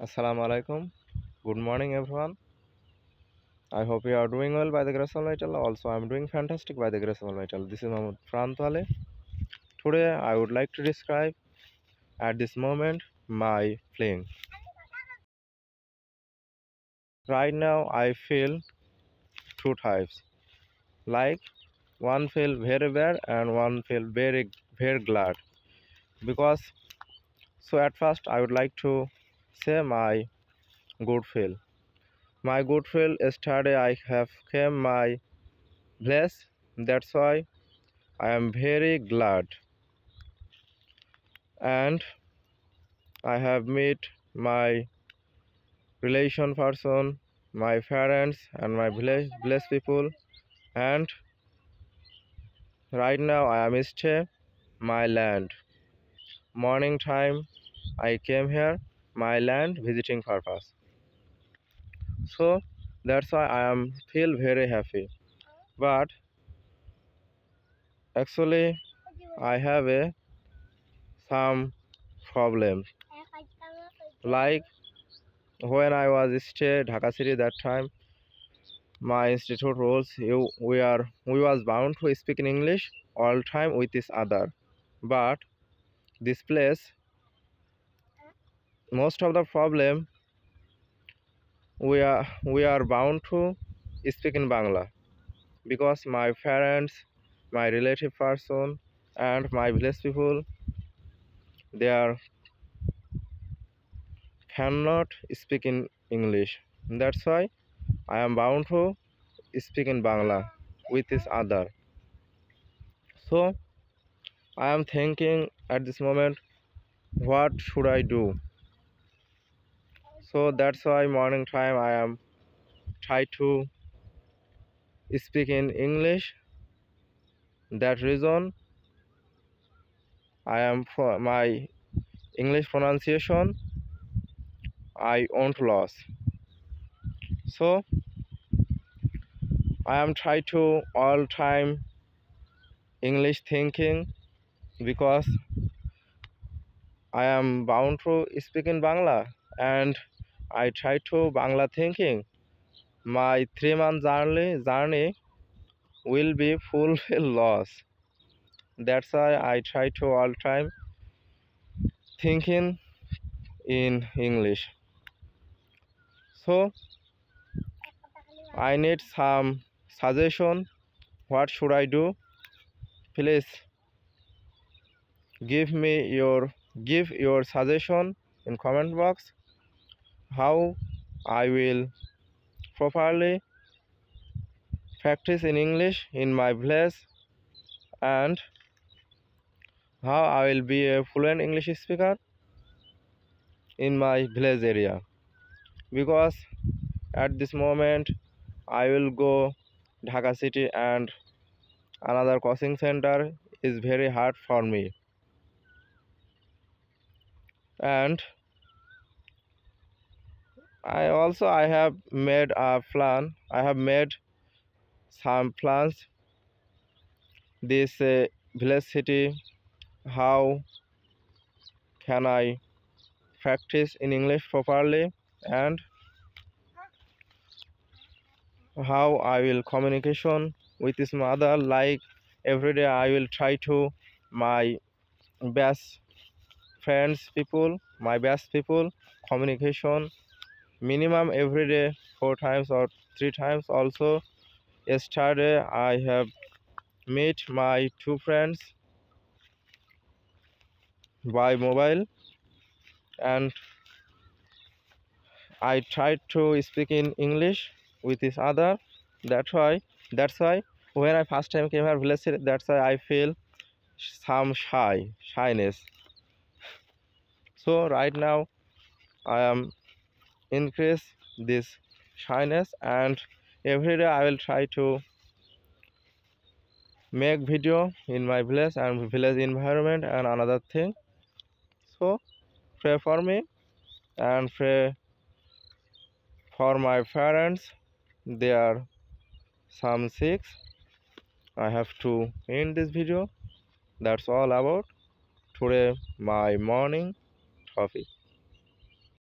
Assalamu alaikum. Good morning, everyone. I hope you are doing well by the grace of Allah. Also, I am doing fantastic by the grace of Allah. This is Mahmoud Frantwale. Today, I would like to describe at this moment my feeling. Right now, I feel two types. Like one feel very bad and one feel very glad. Because at first, I would like to say my good feel. My good feel yesterday I have came my place. That's why I am very glad, and I have met my relation person, my parents, and my village people. And right now I am stay my land. Morning time I came here my land visiting purpose. So that's why I am feel very happy. But actually I have some problems. Like when I was stay Dhaka City that time, my institute rules we was bound to speak in English all time with each other. But this place, most of the problem we are bound to speak in Bangla because my parents, my relative person, and my village people they are cannot speak in English. That's why I am bound to speak in Bangla with each other. So I am thinking at this moment, what should I do? So that's why morning time I am try to speak in English. That reason I am for my English pronunciation I won't lose. So I am try to all time English thinking because I am bound to speak in Bangla, and I try to Bangla thinking. My 3 month journey will be fulfill loss. That's why I try to all time thinking in English. So I need some suggestion. What should I do? Please give your suggestion in comment box. How I will properly practice in English in my village, and how I will be a fluent English speaker in my village area. Because at this moment I will go Dhaka city and another coaching center is very hard for me. And I have made a plan. I have made some plans. This village city, how can I practice in English properly, and how I will communication with his mother. Like every day I will try to my best friends people, my best people communication minimum every day 4 times or 3 times. Also yesterday I have met my two friends by mobile, and I tried to speak in English with each other. That's why when I first time came here village, that's why I feel some shyness. So right now I am increase this shyness, and every day I will try to make video in my village and village environment and another thing. So pray for me and pray for my parents. They are some sick. I have to end this video. That's all about today my morning topic.